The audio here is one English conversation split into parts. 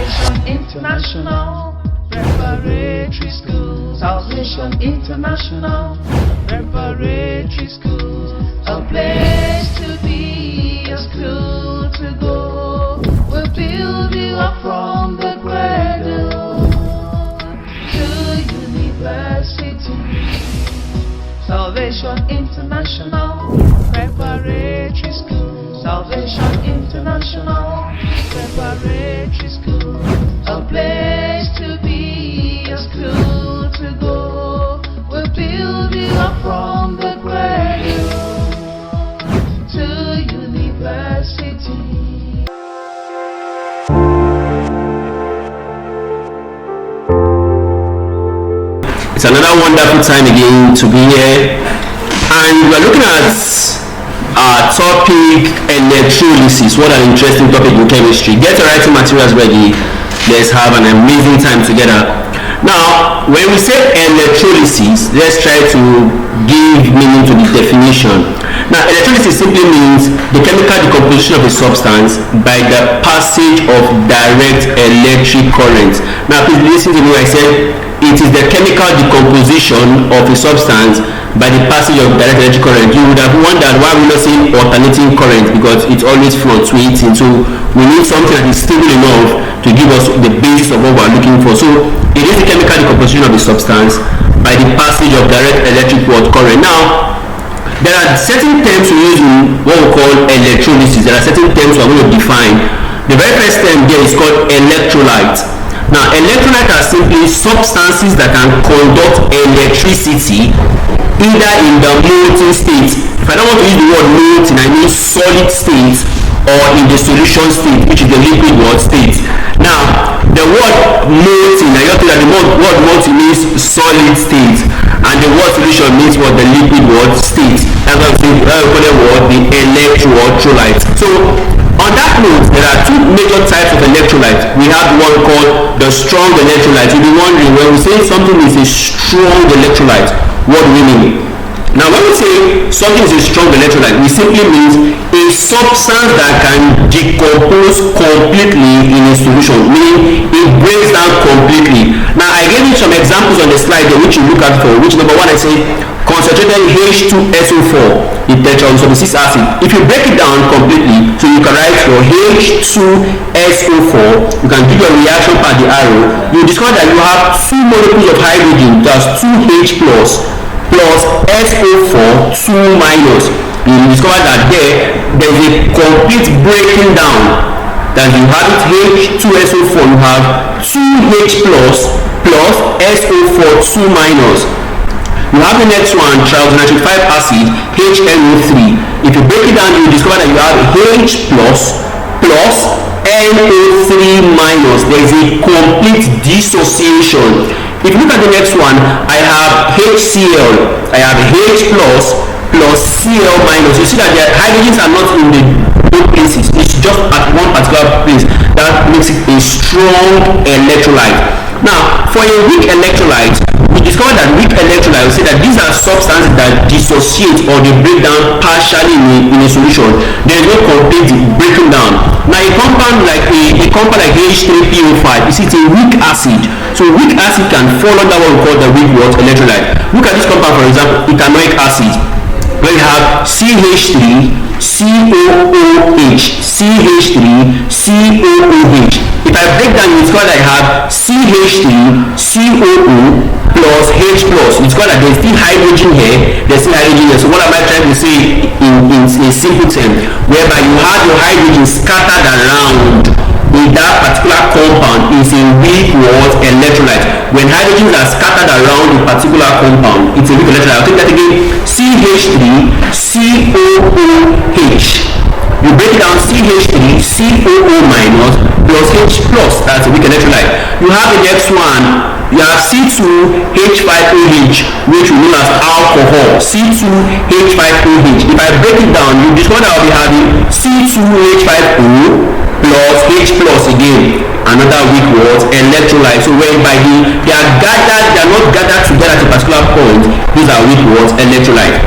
Salvation International Preparatory School. Salvation International Preparatory School. A place to be, a school to go. We'll build you up from the cradle to university. Salvation International Preparatory School. Salvation International Preparatory School. A place to be, a school to go. We'll build you up from the cradle to university. It's another wonderful time again to be here, and we're looking at our topic electrolysis. What an interesting topic in chemistry. Get your writing materials ready. Let's have an amazing time together. Now, when we say electrolysis, let's try to give meaning to the definition. Now, electrolysis simply means the chemical decomposition of a substance by the passage of direct electric current. Now, please listen to me. I said it is the chemical decomposition of a substance by the passage of direct electric current. You would have wondered why we're not saying alternating current, because it always fluctuating. So we need something that is stable enough to give us the basis of what we're looking for. So it is the chemical decomposition of a substance by the passage of direct electric current. Now, there are certain terms we use in what we call electrolysis. There are certain terms we are going to define. The very first term there is called electrolyte. Now, electrolytes are simply substances that can conduct electricity either in the molten state. If I don't want to use the word molten, I mean solid state, or in the solution state, which is the liquid state. Now, the word molten, I just that the word molten means solid state, and the word solution means what? The liquid state. That's what I'm saying. That's what we call the electrolyte. So, on that note, there are two major types of electrolytes. We have one called the strong electrolyte. You'll be wondering, when we say something is a strong electrolyte, what do we mean? Now, when we say something is a strong electrolyte, we simply means a substance that can decompose completely in a solution, meaning it breaks down completely. Now, I gave you some examples on the slide there, which you look at for which number one I say concentrated H2SO4, the tetraoxobic acid. If you break it down completely, so you can write your H2SO4, you can do your reaction by the arrow, you discover that you have two molecules of hydrogen, that's 2H plus SO4 2 minus. You discover that there's a complete breaking down. That you have it H2SO4, you have 2H plus SO4 2 minus. You have the next one, trioxynitric acid, HNO3. If you break it down, you discover that you have H plus NO3 minus. There is a complete dissociation. If you look at the next one, I have HCl. I have H plus Cl minus. You see that the hydrogens are not in the both places. It's just at one particular place. That makes it a strong electrolyte. Now, for a weak electrolyte, we discovered that weak electrolytes, we say that these are substances that dissociate or they break down partially in a solution. There is no complete breaking down. Now, a compound like H3PO5, you see it's a weak acid. So weak acid can fall under what we call the weak electrolyte. Look at this compound, for example, ethanoic acid, where you have CH3, COOH, CH3, COOH. If I break down, you discover that I have CH3, COO plus H plus. You discover that there's still hydrogen here, there's still hydrogen here. So what am I trying to say in a simple term? Whereby you have your hydrogen scattered around in that particular compound is a weak electrolyte. When hydrogens are scattered around a particular compound, it's a weak electrolyte. I'll take that again. CH3, COOH. You break it down, CH3, COO minus plus H plus. That's a weak electrolyte. You have the next one. You have C2H5OH, which we know as alcohol. C2H5OH. If I break it down, you discover that I'll be having C2H5O plus H plus again, another weak electrolyte. So whereby they are not gathered together at a particular point. These are weak electrolyte.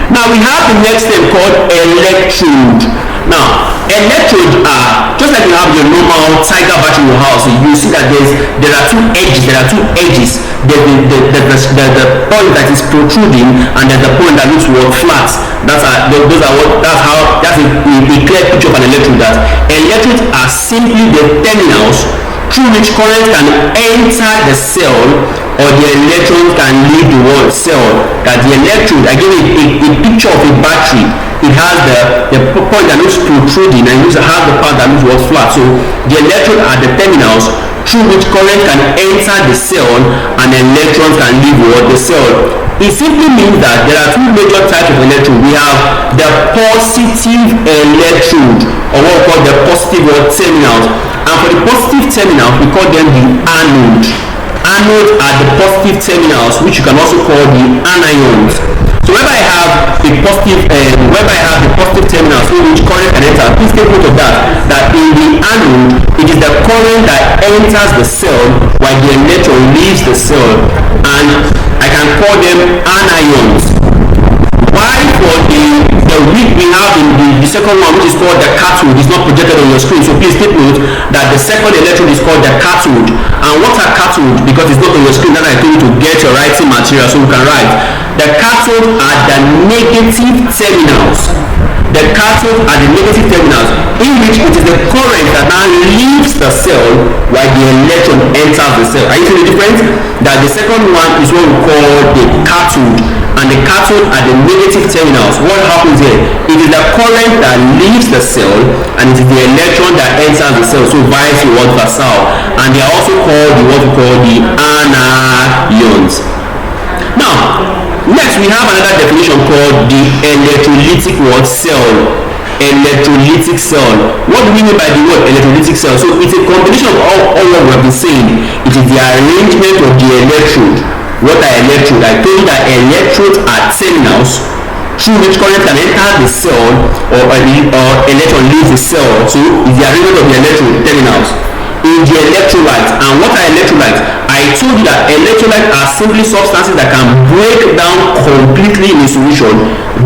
Now we have the next thing called electrode. Now, electrodes are just like you have your normal tiger battery in your house. You see that there are two edges. There's the point that is protruding, and there's the point that looks flat. That's a clear picture of an electrode. That electrodes are simply the terminals through which current can enter the cell, or the electron can leave the cell. That the electrode, I give a picture of a battery. It has the point that looks protruding, and it has the part that looks flat. So the electrode are the terminals through which current can enter the cell, and electrons can leave the cell. It simply means that there are two major types of electrode. We have the positive electrode, or what we call the positive terminals. And for the positive terminals, we call them the anode. Anodes are the positive terminals, which you can also call the anions. So whenever I have the positive terminals through which current can enter, please take note of that in the anode, it is the current that enters the cell while the electron leaves the cell, and I can call them anions. While for the weak we have in the second one, which is called the cathode, is not projected on your screen, so please take note that the second electrode is called the cathode. And what are cathode? Because it's not on your screen, then I told you to get your writing material so you can write. The cathode are the negative terminals. The cathode are the negative terminals, in which it is the current that now leaves the cell while the electron enters the cell. Are you seeing the difference? That the second one is what we call the cathode, and the cathode are the negative terminals. What happens here? It is the current that leaves the cell, and it is the electron that enters the cell, so vice versa. And they are also called what we call the anions. Now, next we have another definition called the electrolytic cell. Electrolytic cell. What do we mean by the word electrolytic cell? So it's a combination of all what we have been saying. It is the arrangement of the electrode. What are electrodes? I told you that electrodes are terminals through which current can enter the cell, or electron leaves the cell. So it's the arrangement of the electrode terminals in the electrolytes. And what are electrolytes? I told you that electrolytes are simply substances that can break down completely in a solution,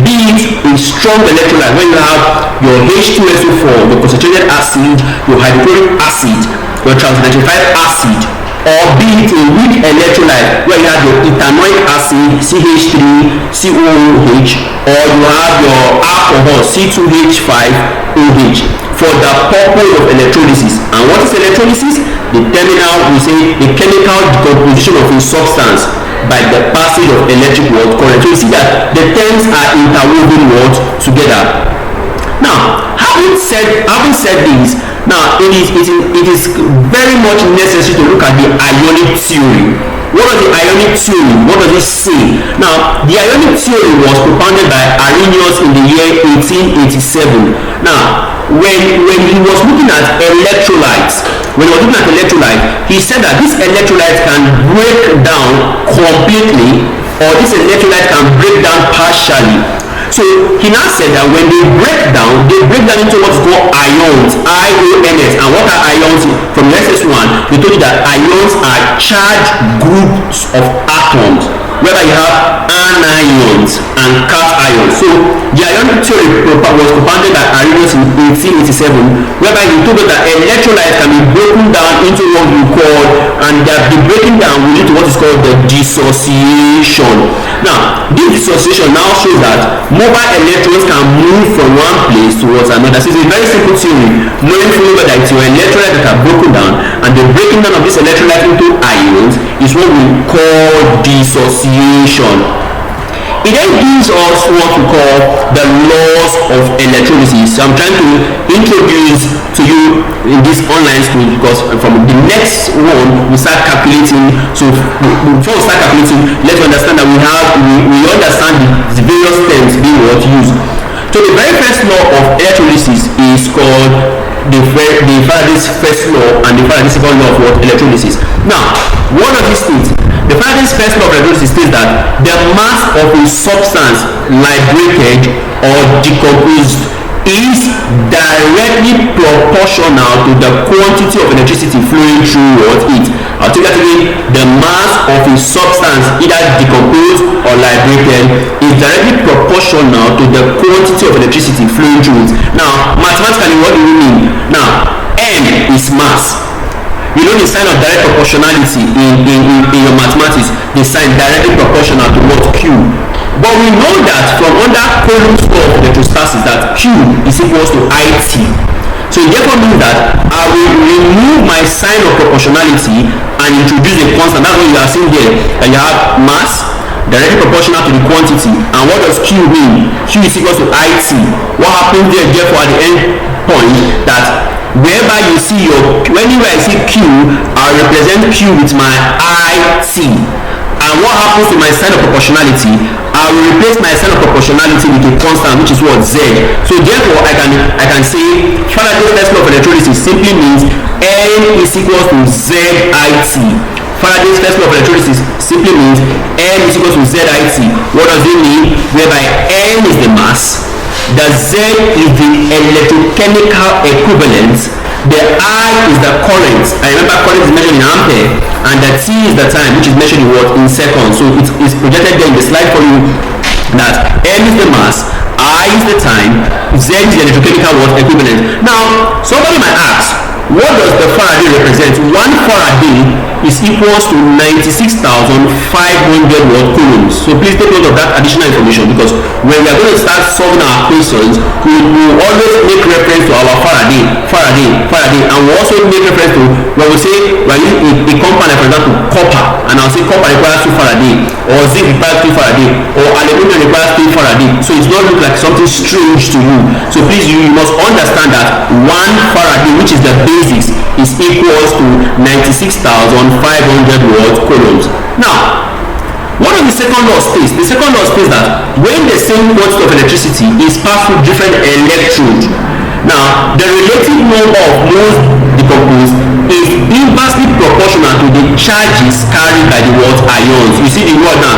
be it a strong electrolyte when you have your H2SO4, your concentrated acid, your hydrochloric acid, your transnitrified acid, or be it a weak electrolyte where you have your ethanoic acid, CH3COOH, or you have your alcohol, C2H5OH, for the purpose of electrolysis. And what is electrolysis? The terminal, we say, the chemical decomposition of a substance by the passage of electric current. So you see that the terms are interwoven together. Now, having said this, now it is very much necessary to look at the ionic theory. What is the ionic theory? What does it say? Now, the ionic theory was propounded by Arrhenius in the year 1887. Now, when he was looking at electrolytes, he said that this electrolyte can break down completely, or this electrolyte can break down partially. So he now said that when they break down into what's called ions, IONS. And what are ions? From the SS1, they told you that ions are charged groups of atoms, whether you have anions and cations. So the ionic theory was propounded by Arrhenius in 1887, whereby he told us that electrolytes can be broken down into what we call, and that the breaking down will lead to what is called the dissociation. Now, this dissociation now shows that mobile electrons can move from one place towards another. So it's a very simple theory, knowing fully well that your electrolytes that are broken down, and the breaking down of this electrolyte into ions is what we call dissociation. It then gives us what we call the laws of electrolysis. So I'm trying to introduce to you in this online school, because from the next one we start calculating. So before we start calculating, let's understand that we understand the various terms being used. So the very first law of electrolysis is called the Faraday's first law and the Faraday's second law of electrolysis. Now, one of these things, the Faraday's first law of electrolysis states that the mass of a substance liberated or decomposed is directly proportional to the quantity of electricity flowing through it. I'll take that again. The mass of a substance, either decomposed or liberated, is directly proportional to the quantity of electricity flowing through it. Now, mathematically, what do we the sign of direct proportionality in your mathematics, the sign directly proportional to what? Q. But we know that from under Coulomb's law of electrostasis that Q is equals to IT. So it therefore means that I will remove my sign of proportionality and introduce a constant. That's what you are seeing here. That you have mass directly proportional to the quantity. And what does Q mean? Q is equals to IT. What happens there therefore at the end point, that wherever you see whenever I see Q, I represent Q with my IT. And what happens to my sign of proportionality? I will replace my sign of proportionality with a constant, which is what? Z. So therefore I can say Faraday's first law of electrolysis simply means N is equals to ZIT. Faraday's first law of electrolysis simply means N is equals to ZIT. What does it mean? Whereby N is the mass, the Z is the electrochemical equivalent, the I is the current. I remember current is measured in ampere, and the T is the time, which is measured in what? In seconds. So it is projected there in the slide for you that N is the mass, I is the time, Z is the electrochemical what? Equivalent. Now somebody might ask, what does the Faraday represent? 1 Faraday is equals to 96,500 watt coulombs. So please take note of that additional information, because when we are going to start solving our questions, we will always make reference to our Faraday, and we also make reference to when we say we're using a compound, for example copper, and I'll say copper requires 2 Faraday, or zinc requires 2 Faraday, or aluminum requires 3 Faraday. So it's not look like something strange to you. So please, you must understand that 1 Faraday, which is the basics, is equals to 96,500 watt coulombs. Now, what does the second law state? The second law states that when the same quantity of electricity is passed through different electrodes, now the relative number of moles decomposed is inversely proportional to the charges carried by the what? Ions. You see the word now.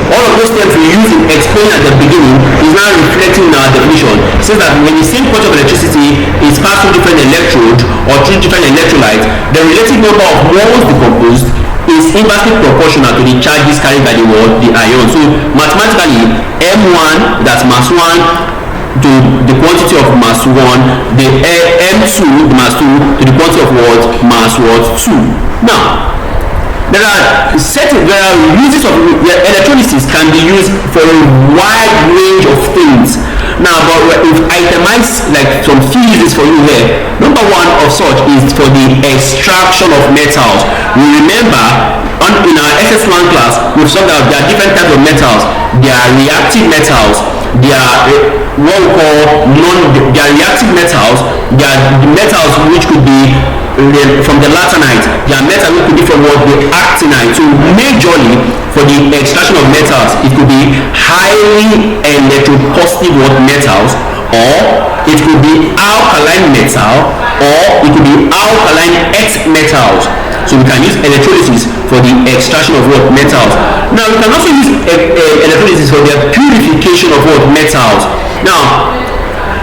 All of those terms we used in explaining at the beginning is now reflecting in our definition. It says that when the same quantity of electricity is passed through different electrodes or through different electrolytes, the relative number of moles decomposed is inversely proportional to the charges carried by the what? The ion. So mathematically, M1, that's mass 1, to the quantity of mass 1, the M2, the mass 2, to the quantity of what? Mass what? 2. Now, there are uses of electrolysis can be used for a wide range of things. Now, but if itemize like some few uses for you here, number one of such is for the extraction of metals. We remember in our SS2 class, we've said that there are different types of metals. There are reactive metals. There are what we call they are reactive metals. They are the metals which could be from the latinite. They are metals which could be from what? The actinite. So majorly for the extraction of metals, it could be highly electropositive metals, or it could be alkaline metal, or it could be alkaline earth metals. So we can use electrolysis for the extraction of what? Metals. Now we can also use electrolysis for the purification of what? Metals. Now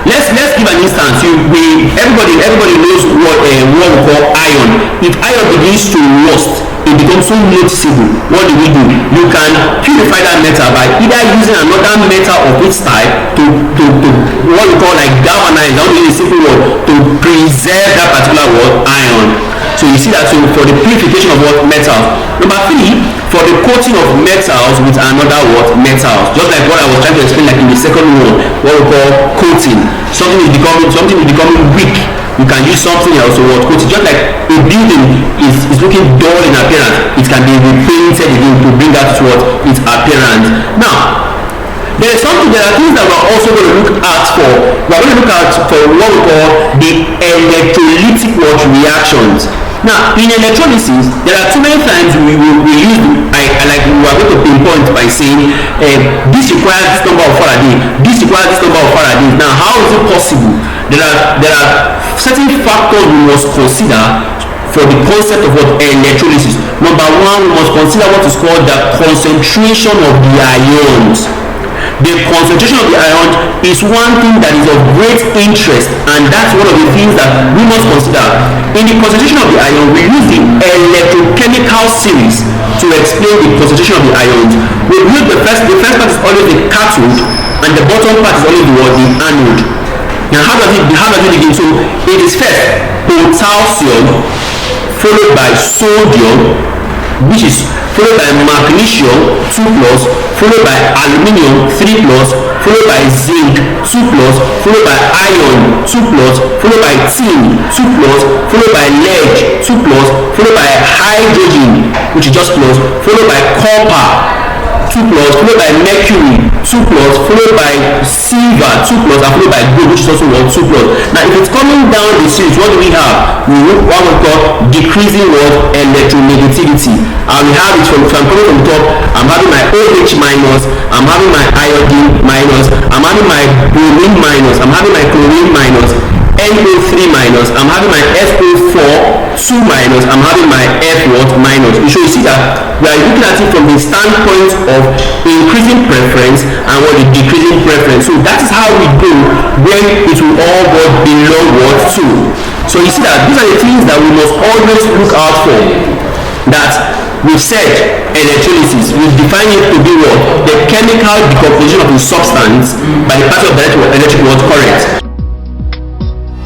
let's give an instance. Everybody knows what we call iron. If iron begins to rust, it becomes so noticeable. What do? You can purify that metal by either using another metal of its type to what we call like galvanize, I don't use a simple word, to preserve that particular word iron. So you see that, so for the purification of what? Metals. Number 3, for the coating of metals with another what? Metals. Just like what I was trying to explain, like in the second one, what we call coating. Something is becoming weak. You can use something else to what? Coating. Just like a building is looking dull in appearance, it can be repainted again to bring out what? Its appearance. Now, there are things that we're also going to look at for. We're going to look at for what we call the electrolytic reactions. Now, in electrolysis, there are too many times we use like we are going to pinpoint by saying this requires this number of Faraday, this requires this number of Faraday. Now, how is it possible? There are certain factors we must consider for the concept of what? Electrolysis. Number 1, we must consider what is called the concentration of the ions. The concentration of the ion is one thing that is of great interest, and that's one of the things that we must consider. In the concentration of the ion, we use the electrochemical series to explain the concentration of the ions. We use the first part is always the cathode, and the bottom part is always the anode. Now how does it begin? So it is first potassium, followed by sodium, which is followed by magnesium 2 plus, followed by aluminium 3 plus, followed by zinc 2 plus, followed by iron 2 plus, followed by tin 2 plus, followed by lead 2 plus, followed by hydrogen, which is just plus, followed by copper 2 plus, followed by mercury 2 plus, followed by silver 2 plus, and followed by gold, which is also 2 plus. Now if it's coming down the series, what do we have? We have what we call decreasing what? Electronegativity. And we have it from coming from top. I'm having my OH minus, I'm having my iodine minus, I'm having my bromine minus, I'm having my chlorine minus, NO3 minus, I'm having my SO4 2 minus, I'm having my F what minus. So you see that we are looking at it from the standpoint of increasing preference and what the decreasing preference. So that is how we go when it will all what belong what to. So you see that these are the things that we must always look out for. That we've said electrolysis, we define it to be what? The chemical decomposition of a substance by the passage of the electric current.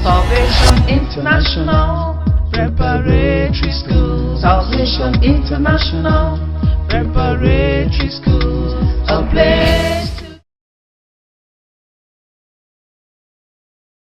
Salvation International Preparatory School. Salvation International Preparatory School. A place